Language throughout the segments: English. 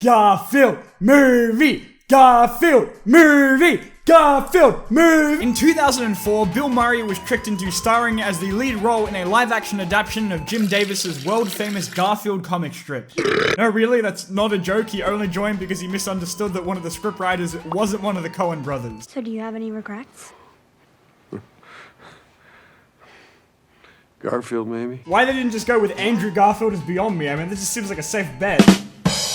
Garfield movie! Garfield movie! Garfield movie! In 2004, Bill Murray was tricked into starring as the lead role in a live-action adaptation of Jim Davis's world-famous Garfield comic strip. No, really, that's not a joke. He only joined because he misunderstood that one of the scriptwriters wasn't one of the Coen brothers. So do you have any regrets? Garfield, maybe? Why they didn't just go with Andrew Garfield is beyond me. I mean, this just seems like a safe bet.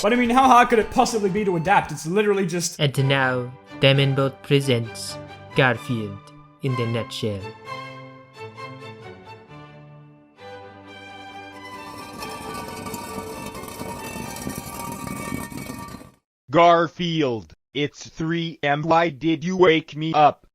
But I mean, how hard could it possibly be to adapt? It's literally just... And now, Diamondbolt presents Garfield in the nutshell. Garfield, it's 3 a.m. Why did you wake me up?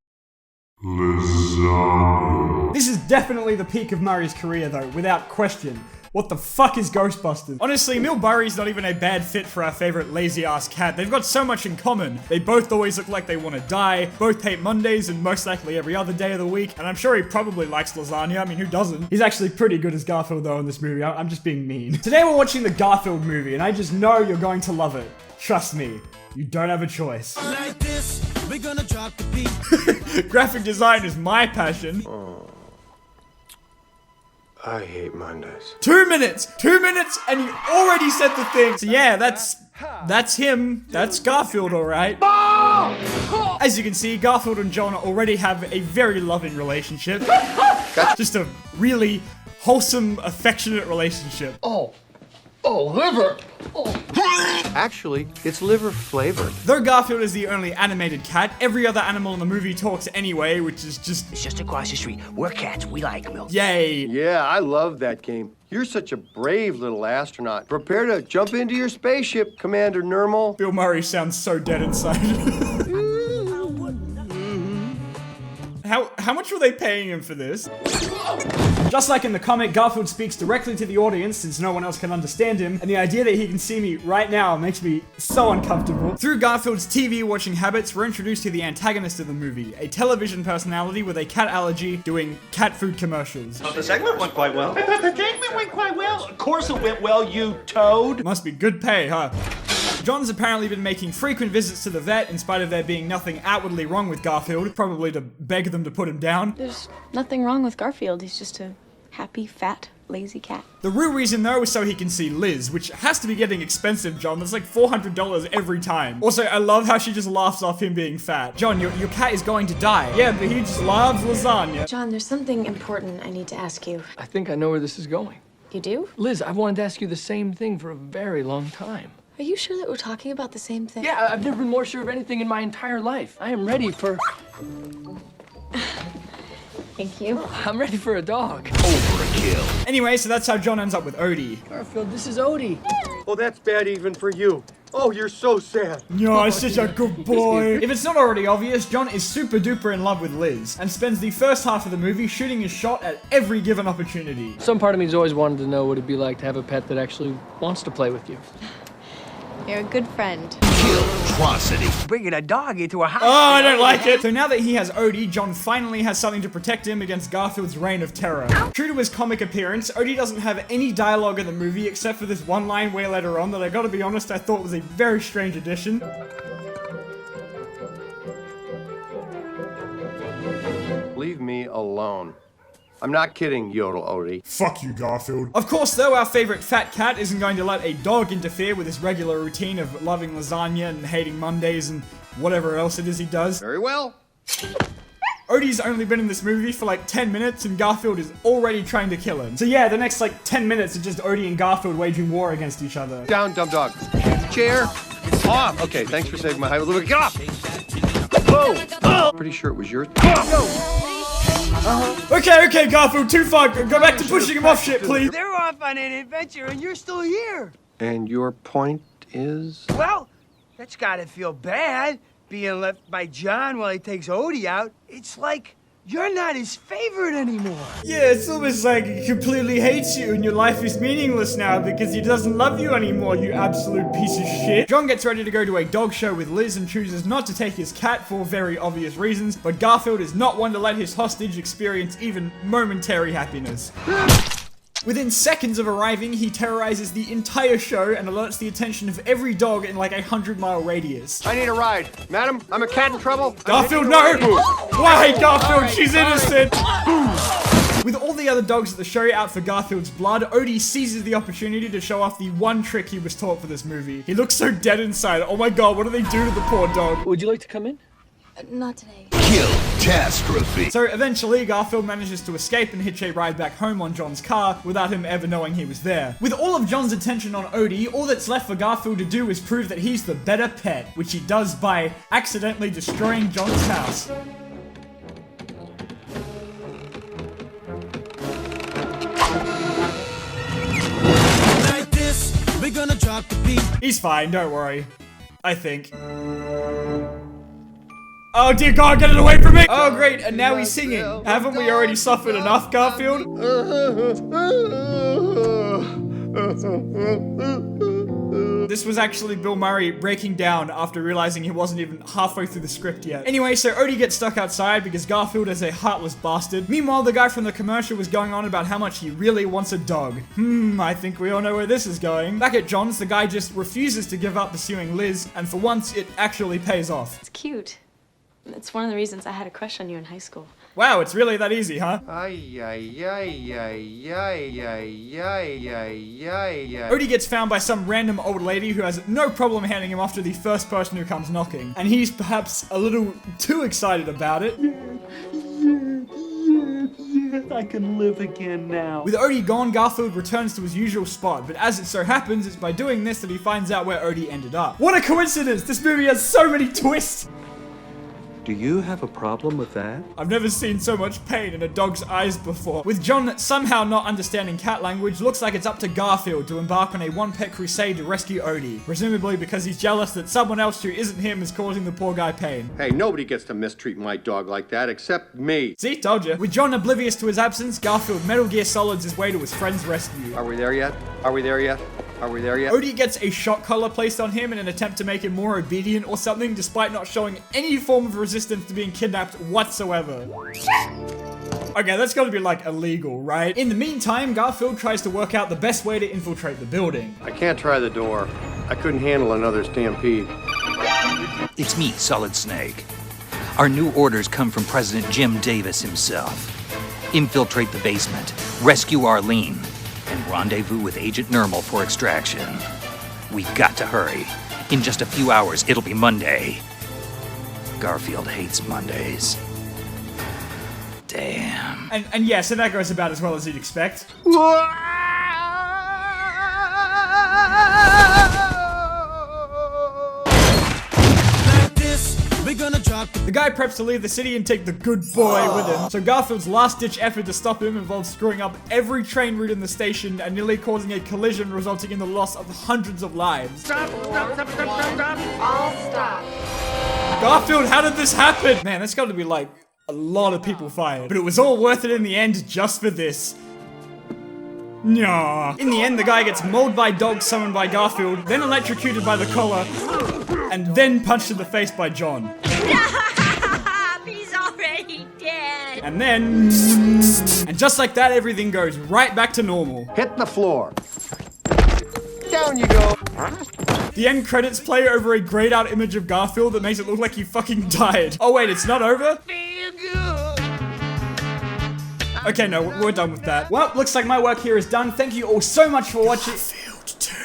Lasagna. This is definitely the peak of Murray's career though, without question. What the fuck is Ghostbusters? Honestly, Bill Murray's not even a bad fit for our favorite lazy-ass cat. They've got so much in common. They both always look like they want to die, both hate Mondays and most likely every other day of the week, and I'm sure he probably likes lasagna. I mean, who doesn't? He's actually pretty good as Garfield though in this movie. I'm just being mean. Today we're watching the Garfield movie, and I just know you're going to love it. Trust me, you don't have a choice. Like this, we're gonna drop the beat. Graphic design is my passion. I hate Mondays. 2 minutes! 2 minutes and you already said the thing! So yeah, that's him. That's Garfield, alright. As you can see, Garfield and John already have a very loving relationship. Just a really wholesome, affectionate relationship. Oh, liver! Actually, it's liver flavored. Though Garfield is the only animated cat, every other animal in the movie talks anyway, which is just... It's just across the street. We're cats. We like milk. Yay! Yeah, I love that game. You're such a brave little astronaut. Prepare to jump into your spaceship, Commander Nermal. Bill Murray sounds so dead inside. How much were they paying him for this? Just like in the comic, Garfield speaks directly to the audience since no one else can understand him, and the idea that he can see me right now makes me so uncomfortable. Through Garfield's TV watching habits, we're introduced to the antagonist of the movie, a television personality with a cat allergy doing cat food commercials. The segment went quite well. The segment went quite well. Of course it went well, you toad. Must be good pay, huh? John's apparently been making frequent visits to the vet in spite of there being nothing outwardly wrong with Garfield, probably to beg them to put him down. There's nothing wrong with Garfield. He's just a happy, fat, lazy cat. The real reason though is so he can see Liz, which has to be getting expensive, John. That's like $400 every time. Also, I love how she just laughs off him being fat. John, your cat is going to die. Yeah, but he just loves lasagna. John, there's something important I need to ask you. I think I know where this is going. You do? Liz, I've wanted to ask you the same thing for a very long time. Are you sure that we're talking about the same thing? Yeah, I've never been more sure of anything in my entire life. I am ready for... Thank you. I'm ready for a dog. Overkill. Anyway, so that's how John ends up with Odie. Garfield, this is Odie. Oh, that's bad even for you. Oh, you're so sad. You're such a good boy. If it's not already obvious, John is super duper in love with Liz and spends the first half of the movie shooting his shot at every given opportunity. Some part of me's always wanted to know what it'd be like to have a pet that actually wants to play with you. You're a good friend. Hydrocity. Bringing a dog into a house. Oh, I don't like it. So now that he has Odie, John finally has something to protect him against Garfield's reign of terror. True to his comic appearance, Odie doesn't have any dialogue in the movie except for this one line way later on that I gotta be honest, I thought was a very strange addition. Leave me alone. I'm not kidding, Yodel Odie. Fuck you, Garfield. Of course, though, our favorite fat cat isn't going to let a dog interfere with his regular routine of loving lasagna and hating Mondays and whatever else it is he does. Very well. Odie's only been in this movie for like 10 minutes and Garfield is already trying to kill him. So yeah, the next like 10 minutes are just Odie and Garfield waging war against each other. Down, dumb dog. Chair. Off. Okay, thanks for saving my high. Get off. Whoa. Pretty sure it was yours. Okay, Garfield, too far. Go back to pushing him off shit, please. They're off on an adventure and you're still here. And your point is? Well, that's gotta feel bad, being left by John while he takes Odie out. It's like you're not his favorite anymore. Yeah, it's almost like he completely hates you and your life is meaningless now because he doesn't love you anymore, you absolute piece of shit. John gets ready to go to a dog show with Liz and chooses not to take his cat for very obvious reasons, but Garfield is not one to let his hostage experience even momentary happiness. Within seconds of arriving, he terrorizes the entire show and alerts the attention of every dog in like a 100-mile radius. I need a ride. Madam, I'm a cat in trouble. Garfield, no! Why, Garfield? She's innocent! With all the other dogs at the show out for Garfield's blood, Odie seizes the opportunity to show off the one trick he was taught for this movie. He looks so dead inside. Oh my god, what do they do to the poor dog? Would you like to come in? Not today. Catastrophe. So eventually, Garfield manages to escape and hitch a ride back home on John's car without him ever knowing he was there. With all of John's attention on Odie, all that's left for Garfield to do is prove that he's the better pet, which he does by accidentally destroying John's house. Like this, we're gonna drop the beat. He's fine, don't worry. I think. Oh dear God, get it away from me! Oh great, and now he's singing. Haven't we already suffered enough, Garfield? This was actually Bill Murray breaking down after realizing he wasn't even halfway through the script yet. Anyway, so Odie gets stuck outside because Garfield is a heartless bastard. Meanwhile, the guy from the commercial was going on about how much he really wants a dog. I think we all know where this is going. Back at John's, the guy just refuses to give up pursuing Liz, and for once, it actually pays off. It's cute. It's one of the reasons I had a crush on you in high school. Wow, it's really that easy, huh? Odie gets found by some random old lady who has no problem handing him off to the first person who comes knocking. And he's perhaps a little too excited about it. I can live again now. With Odie gone, Garfield returns to his usual spot, but as it so happens, it's by doing this that he finds out where Odie ended up. What a coincidence! This movie has so many twists! Do you have a problem with that? I've never seen so much pain in a dog's eyes before. With John somehow not understanding cat language, looks like it's up to Garfield to embark on a one-pet crusade to rescue Odie. Presumably because he's jealous that someone else who isn't him is causing the poor guy pain. Hey, nobody gets to mistreat my dog like that except me. See, told you. With John oblivious to his absence, Garfield Metal Gear Solids his way to his friend's rescue. Are we there yet? Are we there yet? Are we there yet? Odie gets a shock collar placed on him in an attempt to make him more obedient or something, despite not showing any form of resistance to being kidnapped whatsoever. Okay, that's gotta be like illegal, right? In the meantime, Garfield tries to work out the best way to infiltrate the building. I can't try the door. I couldn't handle another stampede. It's me, Solid Snake. Our new orders come from President Jim Davis himself. Infiltrate the basement, rescue Arlene, and rendezvous with Agent Nermal for extraction. We've got to hurry. In just a few hours, it'll be Monday. Garfield hates Mondays. Damn. And yeah, so that goes about as well as you'd expect. The guy preps to leave the city and take the good boy with him. So Garfield's last-ditch effort to stop him involves screwing up every train route in the station and nearly causing a collision resulting in the loss of hundreds of lives. Stop. All stop. Garfield, how did this happen? Man, that's gotta be like a lot of people fired. But it was all worth it in the end just for this. Nah. In the end, the guy gets mauled by dogs summoned by Garfield, then electrocuted by the collar, and then punched in the face by John. He's already dead. And then... And just like that, everything goes right back to normal. Hit the floor. Down you go. The end credits play over a grayed out image of Garfield that makes it look like he fucking died. Oh wait, it's not over? Feel good. Okay, no, we're done with that. Well, looks like my work here is done. Thank you all so much for watching. Garfield 2.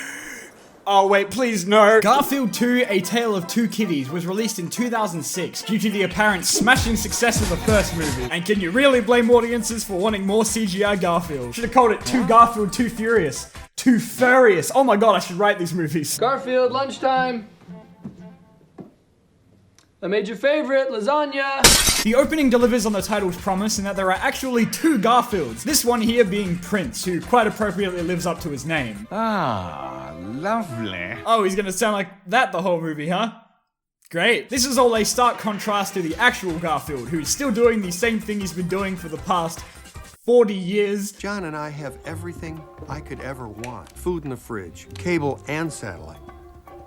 Oh wait, please no. Garfield 2, A Tale of Two Kitties was released in 2006 due to the apparent smashing success of the first movie. And can you really blame audiences for wanting more CGI Garfield? Should have called it Too Garfield, Too Furious. Too Furious. Oh my god, I should write these movies. Garfield, lunchtime. I made your favorite, lasagna. The opening delivers on the title's promise in that there are actually two Garfields. This one here being Prince, who quite appropriately lives up to his name. Ah, lovely. Oh, he's gonna sound like that the whole movie, huh? Great. This is all a stark contrast to the actual Garfield, who's still doing the same thing he's been doing for the past 40 years. John and I have everything I could ever want. Food in the fridge, cable and satellite.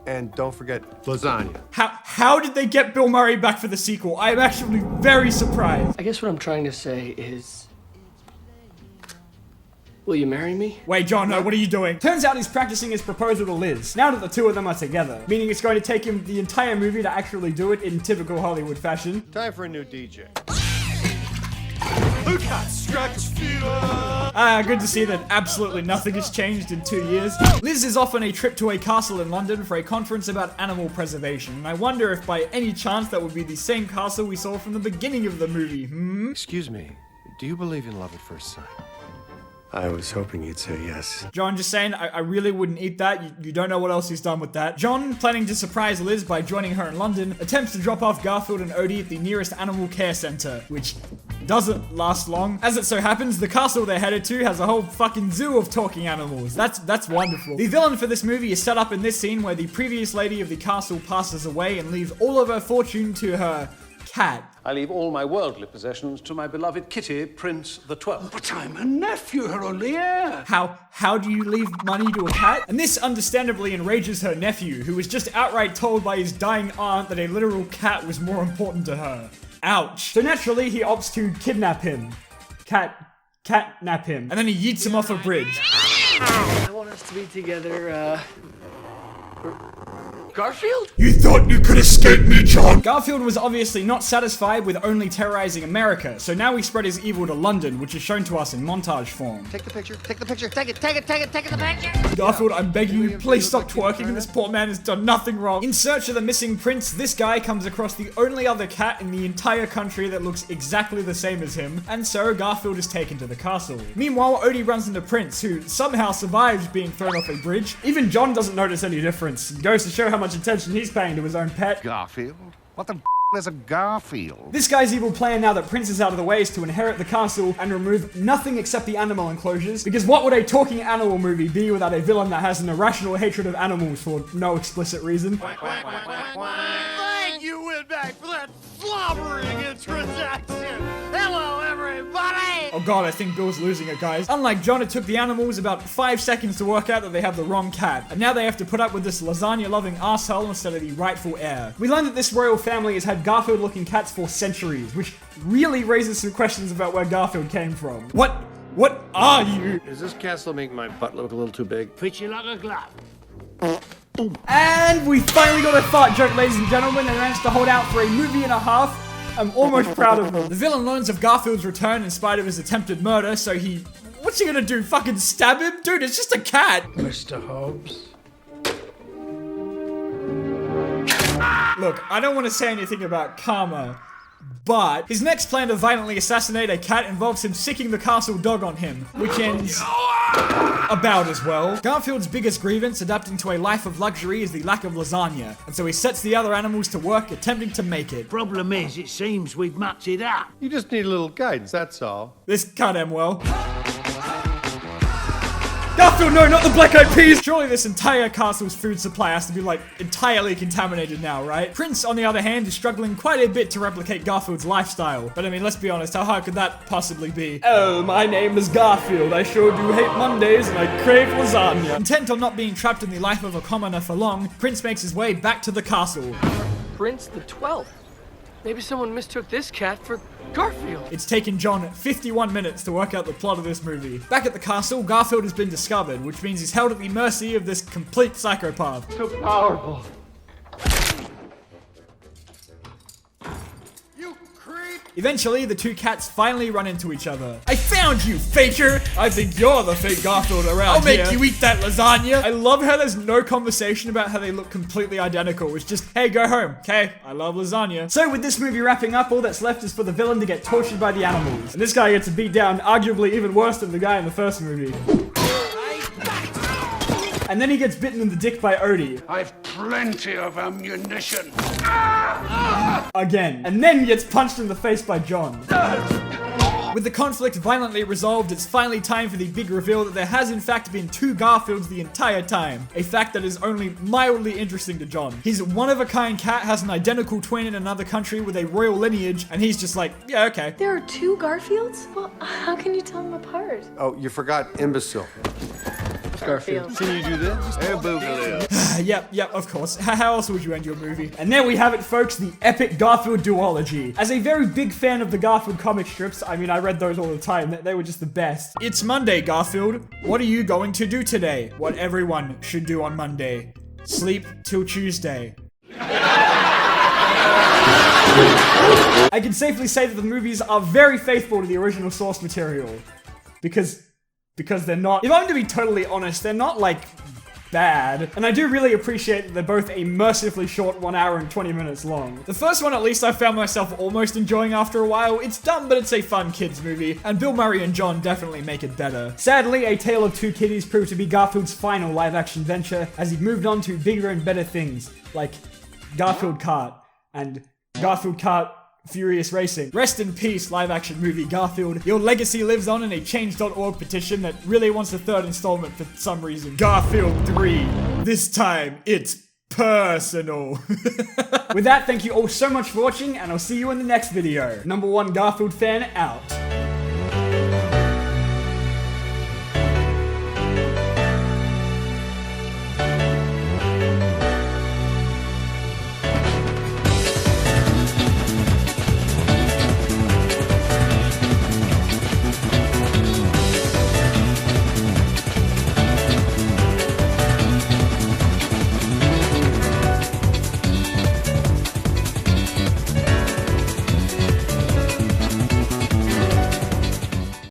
And don't forget lasagna. How did they get Bill Murray back for the sequel? I am actually very surprised. I guess what I'm trying to say is Will you marry me? Wait, John, no, what are you doing? Turns out he's practicing his proposal to Liz, now that the two of them are together. Meaning it's going to take him the entire movie to actually do it in typical Hollywood fashion. Time for a new DJ. Who got stretch fever? Good to see that absolutely nothing has changed in 2 years. Liz is off on a trip to a castle in London for a conference about animal preservation, and I wonder if by any chance that would be the same castle we saw from the beginning of the movie, Excuse me, do you believe in love at first sight? I was hoping you'd say yes. John, just saying, I really wouldn't eat that. You don't know what else he's done with that. John, planning to surprise Liz by joining her in London, attempts to drop off Garfield and Odie at the nearest animal care center, which doesn't last long. As it so happens, the castle they're headed to has a whole fucking zoo of talking animals. That's wonderful. The villain for this movie is set up in this scene where the previous lady of the castle passes away and leaves all of her fortune to her cat. I leave all my worldly possessions to my beloved kitty, Prince the 12th. But I'm a nephew, her only heir. How do you leave money to a cat? And this understandably enrages her nephew, who was just outright told by his dying aunt that a literal cat was more important to her. Ouch. So naturally, he opts to kidnap him. Catnap him. And then he yeets him off a bridge. I want us to be together, Garfield? You thought you could escape me, John? Garfield was obviously not satisfied with only terrorizing America, so now he spread his evil to London, which is shown to us in montage form. Take the picture, take the picture, take the picture. Garfield, I'm begging you, please stop twerking. This poor man has done nothing wrong. In search of the missing prince, this guy comes across the only other cat in the entire country that looks exactly the same as him, and so Garfield is taken to the castle. Meanwhile, Odie runs into Prince, who somehow survives being thrown off a bridge. Even John doesn't notice any difference. It goes to show how much attention he's paying to his own pet. Garfield? What the is a Garfield? This guy's evil plan now that Prince is out of the way is to inherit the castle and remove nothing except the animal enclosures, because what would a talking animal movie be without a villain that has an irrational hatred of animals for no explicit reason? Thank you, Windbag, for that slobbering introduction. Hello, everybody. Oh god, I think Bill's losing it, guys. Unlike John, it took the animals about 5 seconds to work out that they have the wrong cat, and now they have to put up with this lasagna-loving arsehole instead of the rightful heir. We learn that this royal family has had Garfield-looking cats for centuries, which really raises some questions about where Garfield came from. What are you? Is this castle making my butt look a little too big? Fit you like a glove. And we finally got a fart joke, ladies and gentlemen, and managed to hold out for a movie and a half. I'm almost proud of them. The villain learns of Garfield's return in spite of his attempted murder, so what's he gonna do, fucking stab him? Dude, it's just a cat! Mr. Hobbs. Look, I don't want to say anything about karma, but his next plan to violently assassinate a cat involves him sicking the castle dog on him, which ends about as well. Garfield's biggest grievance adapting to a life of luxury is the lack of lasagna, and so he sets the other animals to work attempting to make it. Problem is, it seems we've mucked it up. You just need a little guidance, that's all. This can't end well. Garfield, no, not the Black Eyed Peas! Surely this entire castle's food supply has to be, like, entirely contaminated now, right? Prince, on the other hand, is struggling quite a bit to replicate Garfield's lifestyle. But I mean, let's be honest, how hard could that possibly be? Oh, my name is Garfield. I sure do hate Mondays and I crave lasagna. Intent on not being trapped in the life of a commoner for long, Prince makes his way back to the castle. Prince the 12th? Maybe someone mistook this cat for Garfield. It's taken John 51 minutes to work out the plot of this movie. Back at the castle, Garfield has been discovered, which means he's held at the mercy of this complete psychopath. So powerful. Eventually, the two cats finally run into each other. I found you, faker! I think you're the fake Garfield around I'll make you eat that lasagna! I love how there's no conversation about how they look completely identical. It's just, hey, go home. Okay, I love lasagna. So with this movie wrapping up, all that's left is for the villain to get tortured by the animals. And this guy gets beat down, arguably even worse than the guy in the first movie. And then he gets bitten in the dick by Odie. I've plenty of ammunition. Again. And then gets punched in the face by John. With the conflict violently resolved, it's finally time for the big reveal that there has in fact been two Garfields the entire time. A fact that is only mildly interesting to John. His one-of-a-kind cat has an identical twin in another country with a royal lineage, and he's just like, yeah, okay. There are two Garfields? Well, how can you tell them apart? Oh, you forgot imbecile. Garfield. Can you do this? Hey, Boogaloo. Yep, of course. How else would you end your movie? And there we have it, folks, the epic Garfield duology. As a very big fan of the Garfield comic strips, I mean, I read those all the time. They were just the best. It's Monday, Garfield. What are you going to do today? What everyone should do on Monday. Sleep till Tuesday. I can safely say that the movies are very faithful to the original source material. Because they're not, if I'm to be totally honest, they're not, like, bad. And I do really appreciate that they're both a mercifully short 1 hour and 20 minutes long. The first one, at least, I found myself almost enjoying after a while. It's dumb, but it's a fun kids movie, and Bill Murray and John definitely make it better. Sadly, A Tale of Two Kitties proved to be Garfield's final live-action venture, as he moved on to bigger and better things, like Garfield Kart, and Garfield Kart Furious Racing. Rest in peace, live-action movie Garfield. Your legacy lives on in a Change.org petition that really wants a third installment for some reason. Garfield 3. This time, it's personal. With that, thank you all so much for watching, and I'll see you in the next video. #1 Garfield fan out.